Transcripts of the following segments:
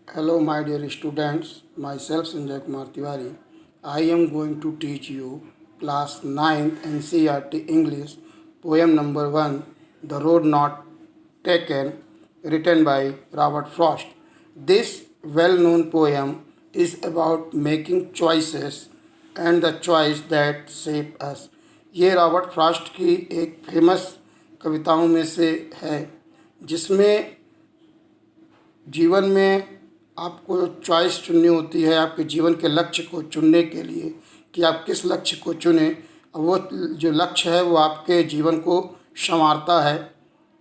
Hello, my dear students. Myself, Sanjay Kumar Tiwari. I am going to teach you class 9th NCERT English poem number 1, The Road Not Taken, written by Robert Frost. This well known poem is about making choices and the choice that shape us. ये Robert Frost की एक famous कविताओं में से है जिसमें जीवन में आपको चॉइस चुननी होती है आपके जीवन के लक्ष्य को चुनने के लिए कि आप किस लक्ष्य को चुनें। वो जो लक्ष्य है वो आपके जीवन को संवारता है,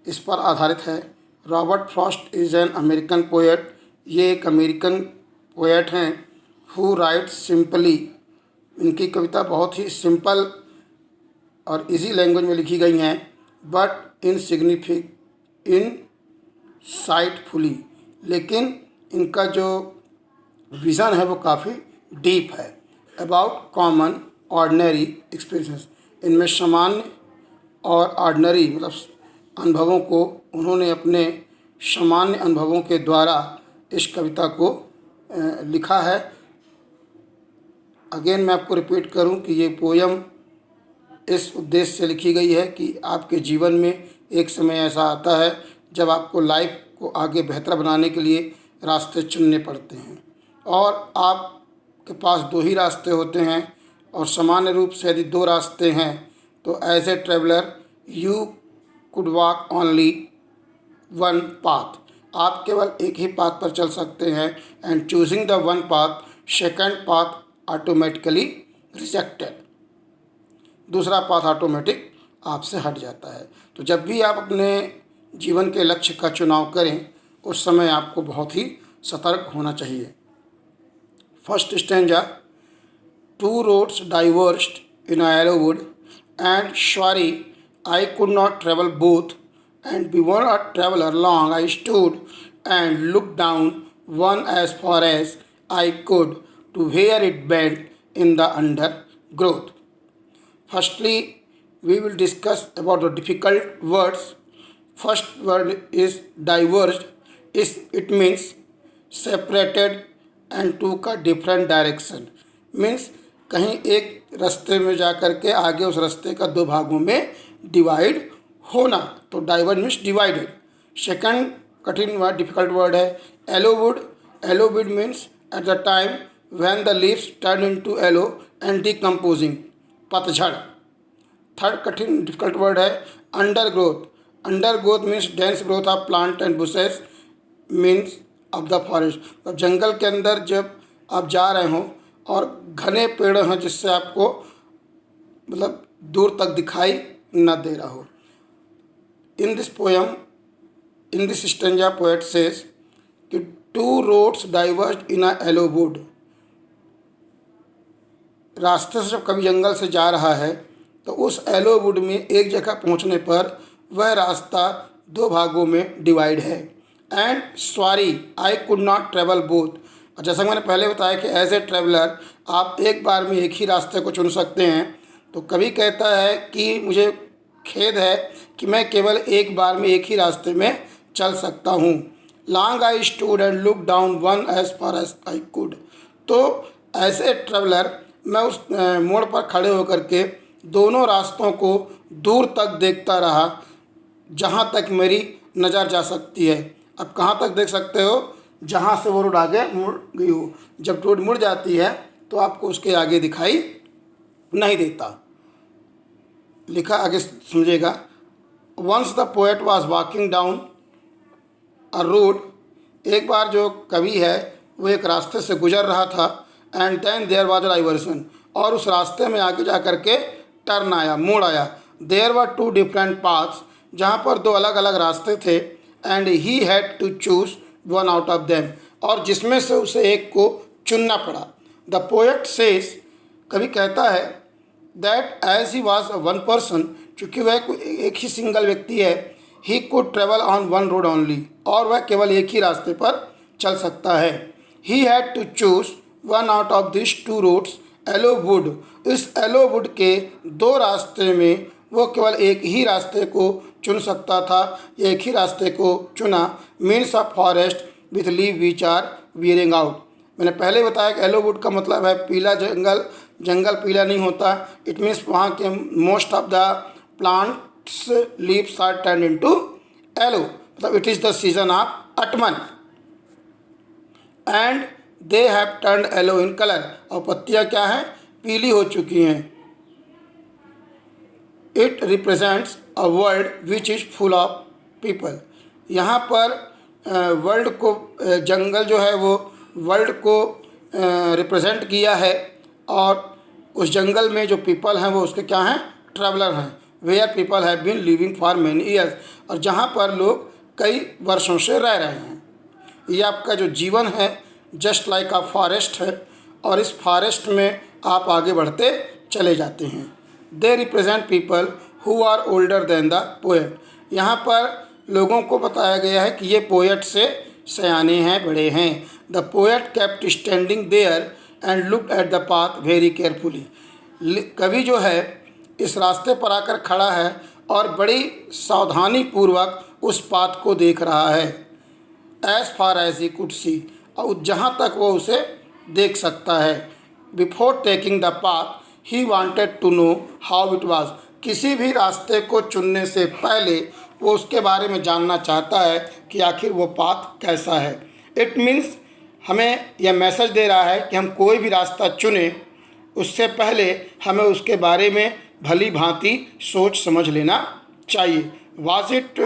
इस पर आधारित है। Robert Frost is an American poet. ये एक अमेरिकन पोएट हैं हु राइट सिंपली। इनकी कविता बहुत ही सिंपल और इजी लैंग्वेज में लिखी गई हैं, बट इनसाइटफुली, लेकिन इनका जो विज़न है वो काफ़ी डीप है। अबाउट कॉमन ऑर्डिनरी एक्सपीरियंसेस, इनमें सामान्य और ऑर्डिनरी मतलब अनुभवों को उन्होंने अपने सामान्य अनुभवों के द्वारा इस कविता को लिखा है। अगेन मैं आपको रिपीट करूं कि ये पोयम इस उद्देश्य से लिखी गई है कि आपके जीवन में एक समय ऐसा आता है जब आपको लाइफ को आगे बेहतर बनाने के लिए रास्ते चुनने पड़ते हैं और आपके पास दो ही रास्ते होते हैं, और सामान्य रूप से यदि दो रास्ते हैं तो as a traveller you could walk only one path. आप केवल एक ही पाथ पर चल सकते हैं। And choosing the one path, second path automatically rejected, दूसरा पाथ ऑटोमेटिक आपसे हट जाता है। तो जब भी आप अपने जीवन के लक्ष्य का चुनाव करें उस समय आपको बहुत ही सतर्क होना चाहिए। First stanza, two roads diverged in yellow wood and sorry I could not travel both and before a traveller long I stood and look down one as far as I could to where it bent in the undergrowth. Firstly we will discuss about the difficult words. First word is diverged. It means separated and took a different direction. Means कहीं एक रास्ते में जा कर के आगे उस रास्ते का दो भागों में डिवाइड होना, तो डाइवर्ज मीन्स डिवाइडेड। सेकंड कठिन वर्ड, डिफिकल्ट वर्ड है yellow wood. Yellow wood means at the time when the leaves turn into yellow and decomposing, पतझड़। थर्ड कठिन डिफिकल्ट वर्ड है undergrowth. Undergrowth means dense growth of plant and bushes means of the forest. तो जंगल के अंदर जब आप जा रहे हों और घने पेड़ हैं जिससे आपको मतलब दूर तक दिखाई न दे रहा हो। In this poem, in this stanza poet says कि two roads diverge in a yellow would. रास्ते से जब कभी जंगल से जा रहा है तो उस येलो वुड में एक जगह पहुंचने पर वह रास्ता दो भागों में डिवाइड है। And sorry I could not travel both. और जैसा मैंने पहले बताया कि एज ए ट्रेवलर आप एक बार में एक ही रास्ते को चुन सकते हैं, तो कभी कहता है कि मुझे खेद है कि मैं केवल एक बार में एक ही रास्ते में चल सकता हूँ। Long I stood and look down one as far as I could. तो एज ए ट्रेवलर मैं उस मोड़ पर खड़े होकर के दोनों रास्तों को दूर तक देखता रहा जहाँ तक मेरी नज़र जा सकती है। अब कहाँ तक देख सकते हो? जहाँ से वो रोड आगे मुड़ गई हो। जब रोड मुड़ जाती है तो आपको उसके आगे दिखाई नहीं देता। लिखा आगे समझिएगा। Once the poet was walking down a road. एक बार जो कवि है वो एक रास्ते से गुजर रहा था। And then there was a diversion, और उस रास्ते में आगे जा कर के टर्न आया, मोड़ आया। There were two different paths, जहाँ पर दो अलग अलग रास्ते थे। And he had to choose one out of them, और जिसमें से उसे एक को चुनना पड़ा। द पोएट सेज, कभी कहता है that as he was one person, चूँकि वह एक ही सिंगल व्यक्ति है, he could travel on one road only, और वह केवल एक ही रास्ते पर चल सकता है। He had to choose one out of this two roads yellow wood. इस येलो वुड के दो रास्ते में वो केवल एक ही रास्ते को चुन सकता था, एक ही रास्ते को चुना। Means of forest with leave which are wearing out। मैंने पहले बताया कि येलो वुड का मतलब है पीला जंगल, जंगल पीला नहीं होता। इट मीन्स वहाँ के most of the plants leaves are turn into yellow, मतलब it is the season of autumn and they have turned yellow in colour, और पत्तियाँ क्या हैं, पीली हो चुकी हैं। It represents a world which is full of people. यहाँ पर वर्ल्ड को, जंगल जो है वो वर्ल्ड को रिप्रेजेंट किया है, और उस जंगल में जो पीपल हैं वो उसके क्या हैं, ट्रैवलर हैं। Where people have been living for many years, और जहाँ पर लोग कई वर्षों से रह रहे हैं। ये आपका जो जीवन है जस्ट लाइक अ फॉरेस्ट है, और इस फॉरेस्ट में आप आगे बढ़ते चले जाते हैं। They represent people who are older than the poet. यहाँ पर लोगों को बताया गया है कि ये पोएट से सयाने हैं, बड़े हैं। The poet kept standing there and looked at the path very carefully. कवि जो है इस रास्ते पर आकर खड़ा है और बड़ी सावधानी पूर्वक उस पाथ को देख रहा है। As far as he could see, और जहाँ तक वो उसे देख सकता है। Before taking the path he wanted to know how it was. किसी भी रास्ते को चुनने से पहले वो उसके बारे में जानना चाहता है कि आखिर वो पाथ कैसा है। इट मीन्स हमें यह मैसेज दे रहा है कि हम कोई भी रास्ता चुने उससे पहले हमें उसके बारे में भली भांति सोच समझ लेना चाहिए। Was it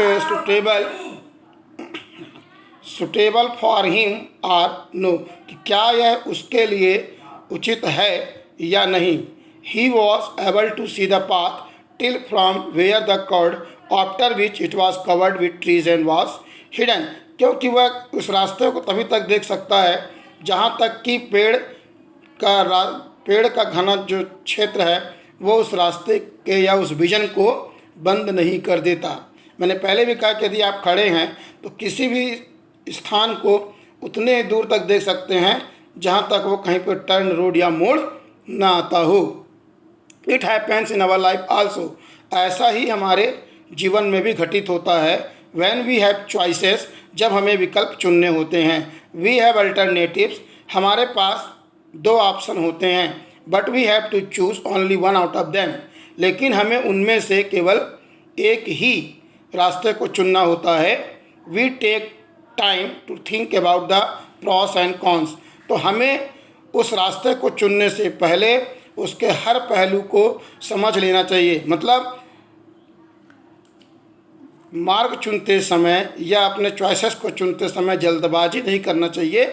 suitable for him और नो, कि क्या यह उसके लिए उचित है या नहीं। He was able to see the path till from where the cord after which it was covered with trees and was hidden, क्योंकि वह उस रास्ते को तभी तक देख सकता है जहाँ तक कि पेड़ का घना जो क्षेत्र है वो उस रास्ते के या उस विजन को बंद नहीं कर देता। मैंने पहले भी कहा कि यदि आप खड़े हैं तो किसी भी स्थान को उतने दूर तक देख सकते हैं जहाँ तक वो कहीं पर टर्न, रोड या मोड़ ना आता हो। It happens in our life also, ऐसा ही हमारे जीवन में भी घटित होता है। व्हेन वी हैव चॉइसेस, जब हमें विकल्प चुनने होते हैं। वी हैव अल्टरनेटिव्स, हमारे पास दो ऑप्शन होते हैं। But we have to choose only one out of them, लेकिन हमें उनमें से केवल एक ही रास्ते को चुनना होता है। We take time to think about the pros and cons, तो हमें उस रास्ते को चुनने से पहले उसके हर पहलू को समझ लेना चाहिए। मतलब मार्ग चुनते समय या अपने चॉइसेस को चुनते समय जल्दबाजी नहीं करना चाहिए,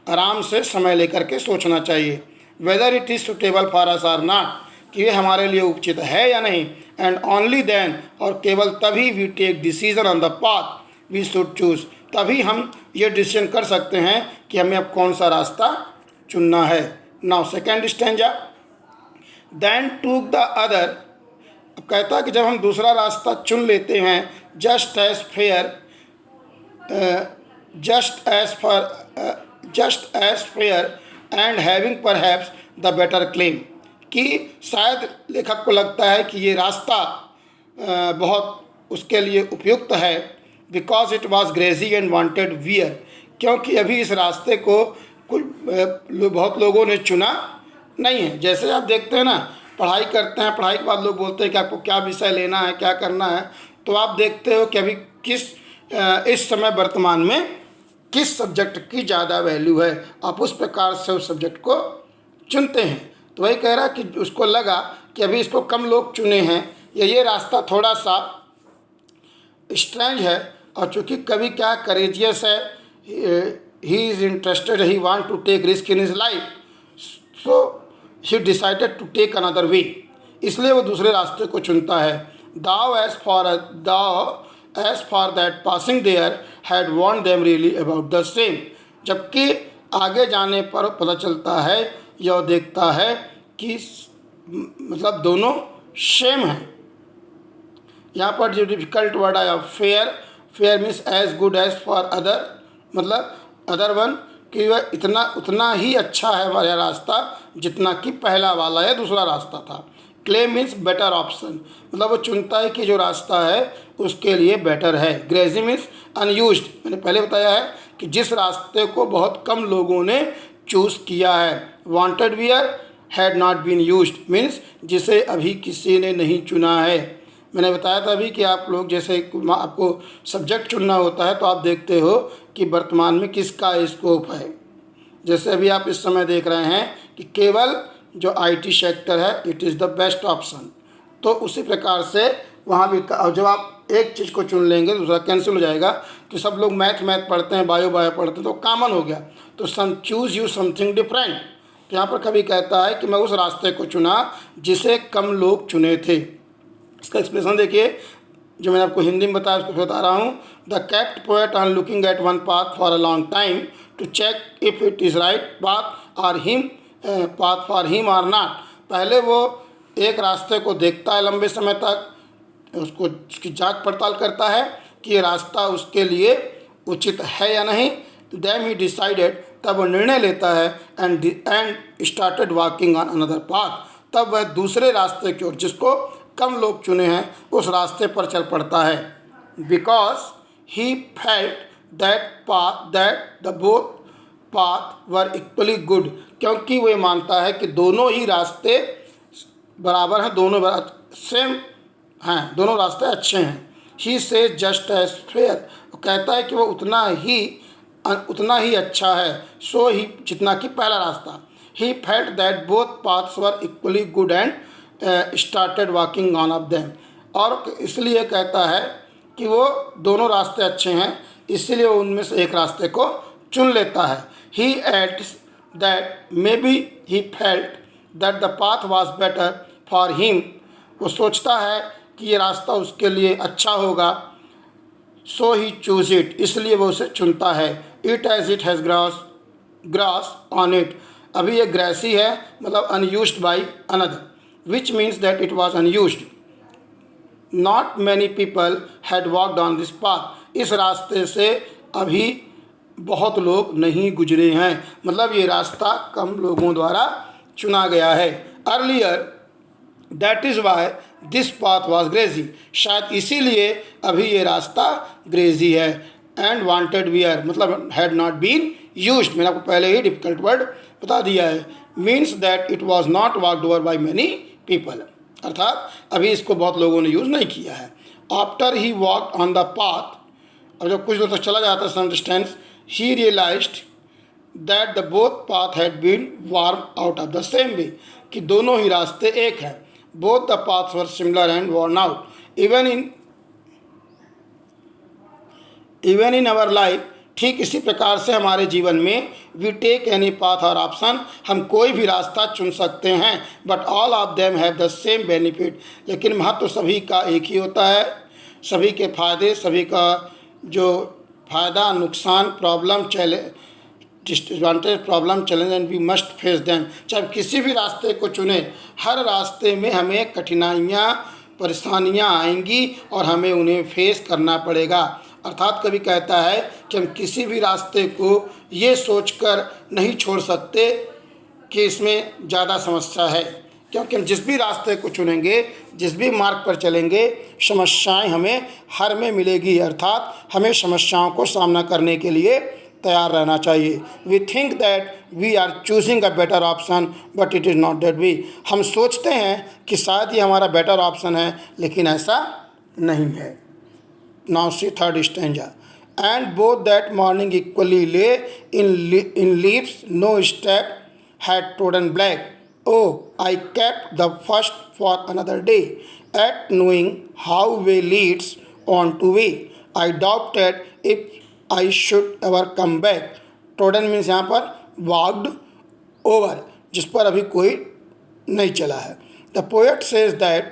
आराम से समय लेकर के सोचना चाहिए। Whether it is suitable for us or not, कि ये हमारे लिए उचित है या नहीं। एंड ओनली देन, और केवल तभी we take decision on the path we should choose, तभी हम ये डिसीजन कर सकते हैं कि हमें अब कौन सा रास्ता चुनना है। Now second stanza, then took the other. अब कहता है कि जब हम दूसरा रास्ता चुन लेते हैं, just as fair and having perhaps the better claim, कि शायद लेखक को लगता है कि ये रास्ता बहुत उसके लिए उपयुक्त है। Because it was greasy and wanted wear, क्योंकि अभी इस रास्ते को बहुत लोगों ने चुना नहीं है। जैसे आप देखते हैं ना, पढ़ाई करते हैं, पढ़ाई के बाद लोग बोलते हैं कि आपको क्या विषय लेना है, क्या करना है, तो आप देखते हो कि अभी इस समय वर्तमान में किस सब्जेक्ट की ज़्यादा वैल्यू है, आप उस प्रकार से उस सब्जेक्ट को चुनते हैं। तो वही कह रहा कि उसको लगा कि अभी इसको कम लोग चुने हैं, या ये रास्ता थोड़ा सा स्ट्रेंज है, और चूँकि कभी क्या करेजियस है, he is interested, he want to take risk in his life, so he decided to take another way, इसलिए वो दूसरे रास्ते को चुनता है। Though as for that passing there had वॉन्ट them really about the same, जबकि आगे जाने पर पता चलता है या देखता है कि मतलब दोनों सेम हैं। यहाँ पर जो डिफिकल्ट वर्ड आया fair, fair means as good as for other, मतलब अदर वन, कि वह उतना ही अच्छा है हमारा रास्ता जितना कि पहला वाला या दूसरा रास्ता था। क्लेम मीन्स बेटर ऑप्शन, मतलब वो चुनता है कि जो रास्ता है उसके लिए बेटर है। ग्रेजी मीन्स अनयूज्ड, मैंने पहले बताया है कि जिस रास्ते को बहुत कम लोगों ने चूज़ किया है। Wanted wear had not been used means जिसे अभी किसी ने नहीं चुना है। मैंने बताया था अभी कि आप लोग जैसे आपको सब्जेक्ट चुनना होता है तो आप देखते हो कि वर्तमान में किसका स्कोप है। जैसे अभी आप इस समय देख रहे हैं कि केवल जो आईटी सेक्टर है it is the best option, तो उसी प्रकार से वहाँ भी जब आप एक चीज़ को चुन लेंगे दूसरा कैंसिल हो जाएगा। कि सब लोग मैथ पढ़ते हैं, बायो पढ़ते हैं, तो कॉमन हो गया, तो चूज़ यू समथिंग डिफरेंट। तो यहाँ पर कभी कहता है कि मैं उस रास्ते को चुना जिसे कम लोग चुने थे। इसका एक्सप्रेशन देखिए, जो मैंने आपको हिंदी में बताया उसको बता रहा हूँ। The kept poet on looking at one path for a long time to check if it is right path for him or not. पहले वो एक रास्ते को देखता है लंबे समय तक, उसकी जांच पड़ताल करता है कि ये रास्ता उसके लिए उचित है या नहीं। देन ही डिसाइडेड, तब वो निर्णय लेता है and started walking on another path. तब वह दूसरे रास्ते की ओर, जिसको कम लोग चुने हैं, उस रास्ते पर चल पड़ता है। Because he felt that the both path were equally good, क्योंकि वो मानता है कि दोनों ही रास्ते बराबर हैं, दोनों सेम हैं, दोनों रास्ते अच्छे हैं। ही से जस्ट एज फेयर, वो कहता है कि वो उतना ही अच्छा है, सो ही जितना कि पहला रास्ता। ही felt that both paths were equally good and started walking on off them, और इसलिए कहता है कि वो दोनों रास्ते अच्छे हैं, इसलिए वो उनमें से एक रास्ते को चुन लेता है। He adds that may be he felt that the path was better for him, वो सोचता है कि ये रास्ता उसके लिए अच्छा होगा, सो ही चूज इट, इसलिए वो उसे चुनता है। It as it has grass on it, अभी ये ग्रेसी है, मतलब unused by another, which means that it was unused. Not many people had walked on this path, इस रास्ते से अभी बहुत लोग नहीं गुजरे हैं, मतलब ये रास्ता कम लोगों द्वारा चुना गया है। Earlier that is why this path was greasy, शायद इसीलिए अभी ये रास्ता ग्रेजी है। एंड वांटेड वेयर मतलब हैड नॉट बीन यूज्ड, मैंने आपको पहले ही डिफिकल्ट वर्ड बता दिया है। Means that it was not walked over by many people, अर्थात अभी इसको बहुत लोगों ने यूज़ नहीं किया है। After he walked on the path, अब जब कुछ दूर तक चला जाता है some distance, he realised that the both path had been worn out of the same way, कि दोनों ही रास्ते एक हैं। Both the paths were similar and worn out. Even in our life, ठीक इसी प्रकार से हमारे जीवन में वी टेक एनी पाथ और ऑप्शन, हम कोई भी रास्ता चुन सकते हैं, but all of them have the same benefit, लेकिन महत्व सभी का एक ही होता है। सभी के फायदे, सभी का जो फ़ायदा नुकसान, problem disadvantage, problem, challenge and we must face them. चाहे किसी भी रास्ते को चुने, हर रास्ते में हमें कठिनाइयाँ, परेशानियाँ आएंगी और हमें उन्हें फेस करना पड़ेगा। अर्थात कभी कहता है कि हम किसी भी रास्ते को ये सोचकर नहीं छोड़ सकते कि इसमें ज़्यादा समस्या है, क्योंकि हम जिस भी रास्ते को चुनेंगे, जिस भी मार्ग पर चलेंगे, समस्याएं हमें हर में मिलेगी। अर्थात हमें समस्याओं को सामना करने के लिए तैयार रहना चाहिए। We think that we are choosing a better option but it is not that way, हम सोचते हैं कि शायद ये हमारा बेटर ऑप्शन है, लेकिन ऐसा नहीं है। Now see third stanza, and both that morning equally lay in leaves, no step had trodden black, oh, I kept the first for another day, at knowing how way leads on to way. I doubted if I should ever come back. Trodden means यहाँ पर walked over, जिस पर अभी कोई नहीं चला है। The poet says that,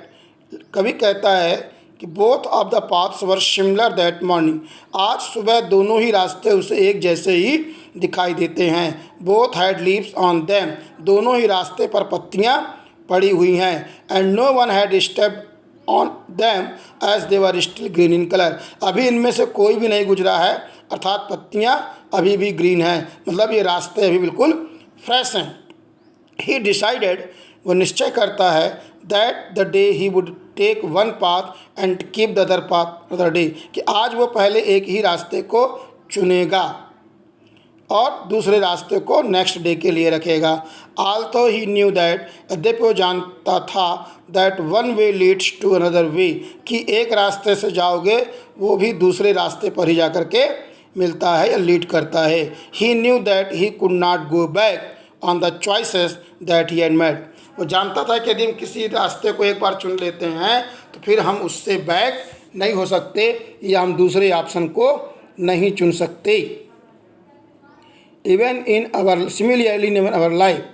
कवि कहता है कि both of the paths were similar that morning. आज सुबह दोनों ही रास्ते उसे एक जैसे ही दिखाई देते हैं। Both had leaves on them, दोनों ही रास्ते पर पत्तियां पड़ी हुई हैं। And no one had stepped on them as they were still green in colour, अभी इनमें से कोई भी नहीं गुजरा है, अर्थात पत्तियां अभी भी ग्रीन हैं, मतलब ये रास्ते अभी बिल्कुल फ्रेश हैं। ही डिसाइडेड, वो निश्चय करता है, that the day he would take one path and keep the other path other day, कि आज वो पहले एक ही रास्ते को चुनेगा और दूसरे रास्ते को नेक्स्ट डे के लिए रखेगा। आल्थो ही न्यू दैट, यद्यपि वो जानता था that one way leads to another way, कि एक रास्ते से जाओगे वो भी दूसरे रास्ते पर ही जा कर के मिलता है या लीड करता है। He knew that he could not go back on the choices that he had made, वो जानता था कि यदि हम किसी रास्ते को एक बार चुन लेते हैं तो फिर हम उससे बैक नहीं हो सकते या हम दूसरे ऑप्शन को नहीं चुन सकते। Even in our similarly in our life,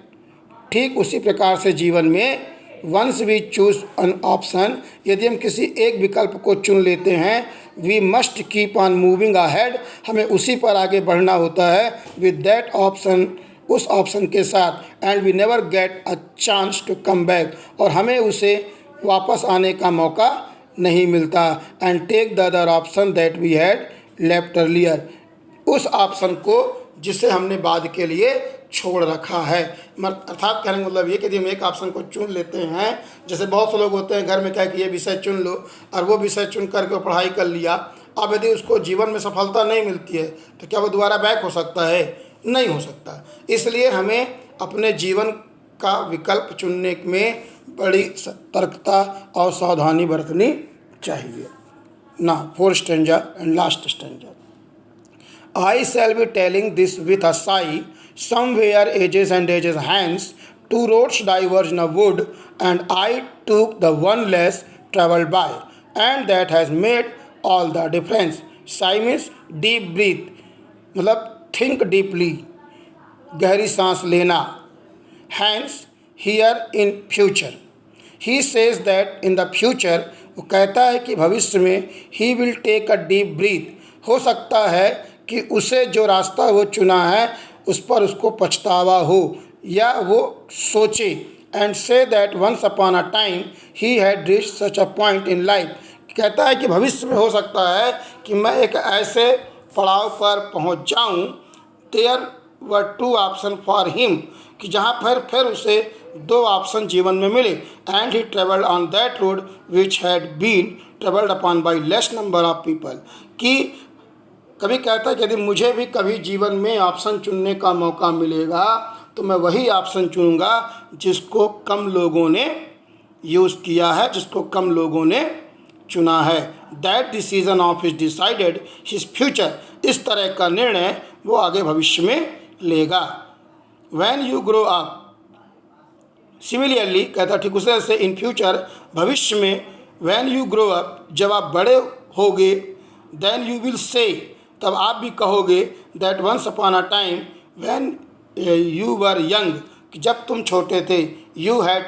ठीक उसी प्रकार से जीवन में once we choose an option, यदि हम किसी एक विकल्प को चुन लेते हैं, we must keep on moving ahead, हमें उसी पर आगे बढ़ना होता है, विद दैट ऑप्शन, उस ऑप्शन के साथ, and we never get a chance to come back, और हमें उसे वापस आने का मौका नहीं मिलता, and take the other option that we had left earlier, उस ऑप्शन को जिसे हमने बाद के लिए छोड़ रखा है। अर्थात कहने का मतलब ये कि यदि हम एक ऑप्शन को चुन लेते हैं, जैसे बहुत से लोग होते हैं घर में कहे कि ये विषय चुन लो, और वो विषय चुन करके वो पढ़ाई कर लिया, अब यदि उसको जीवन में सफलता नहीं मिलती है तो क्या वो दोबारा बैक हो सकता है? नहीं हो सकता। इसलिए हमें अपने जीवन का विकल्प चुनने में बड़ी सतर्कता और सावधानी बरतनी चाहिए। ना 4th stanza and last stanza. I shall be telling this with a sigh. Somewhere edges and edges hands, two roads diverge in a wood, and I took the one less travelled by, and that has made all the difference. Sigh means deep breathe, मतलब think deeply, गहरी सांस लेना। Hence here in future, he says that in the future, वो कहता है कि भविष्य में he will take a deep breath, हो सकता है कि उसे जो रास्ता वो चुना है उस पर उसको पछतावा हो या वो सोचे, and say that once upon a time he had reached such a point in life, कहता है कि भविष्य में हो सकता है कि मैं एक ऐसे पड़ाव पर पहुंच जाऊं, there were 2 option for him, कि जहां फिर उसे 2 ऑप्शन जीवन में मिले, and he travelled on that road which had been travelled upon by less number of people, कि कभी कहता है कि यदि मुझे भी कभी जीवन में ऑप्शन चुनने का मौका मिलेगा तो मैं वही ऑप्शन चुनूंगा जिसको कम लोगों ने यूज़ किया है, जिसको कम लोगों ने चुना है। That decision of his decided his future, इस तरह का निर्णय वो आगे भविष्य में लेगा। When you grow up, similarly कहता ठीक उसे ऐसे इन फ्यूचर, भविष्य में, व्हेन यू ग्रो अप, जब आप बड़े होगे, देन यू विल से, तब आप भी कहोगे, that once upon a time when you were young, कि जब तुम छोटे थे, यू हैड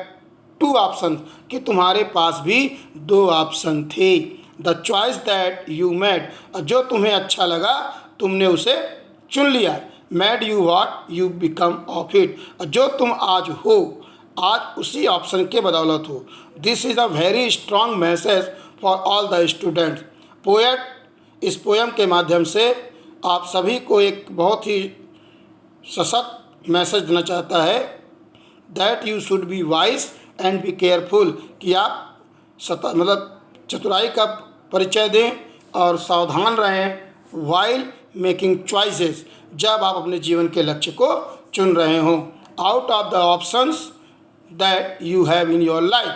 2 ऑप्शन, कि तुम्हारे पास भी 2 ऑप्शन थे। The choice that you made, जो तुम्हें अच्छा लगा तुमने उसे चुन लिया। Made you what you become of it, जो तुम आज हो, आज उसी ऑप्शन के बदौलत हो। This is a very strong message for all the students. Poet इस पोएम के माध्यम से आप सभी को एक बहुत ही सशक्त मैसेज देना चाहता है, that you should be wise and be careful, कि आप मतलब चतुराई का परिचय दें और सावधान रहें, वाइल मेकिंग चॉइसेस, जब आप अपने जीवन के लक्ष्य को चुन रहे हों, out of the options that you have in your life,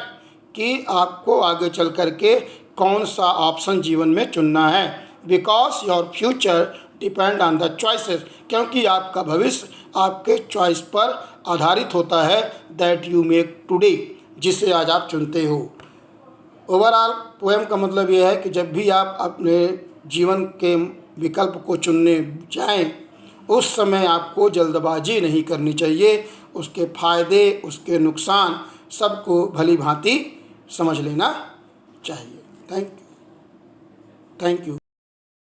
कि आपको आगे चल कर के कौन सा ऑप्शन जीवन में चुनना है। Because your future depend on the choices, क्योंकि आपका भविष्य आपके चॉइस पर आधारित होता है, दैट यू मेक टुडे, जिसे आज आप चुनते हो। ओवरऑल पोएम का मतलब यह है कि जब भी आप अपने जीवन के विकल्प को चुनने जाएं, उस समय आपको जल्दबाजी नहीं करनी चाहिए, उसके फ़ायदे उसके नुकसान सबको भली भांति समझ लेना चाहिए। Thank you.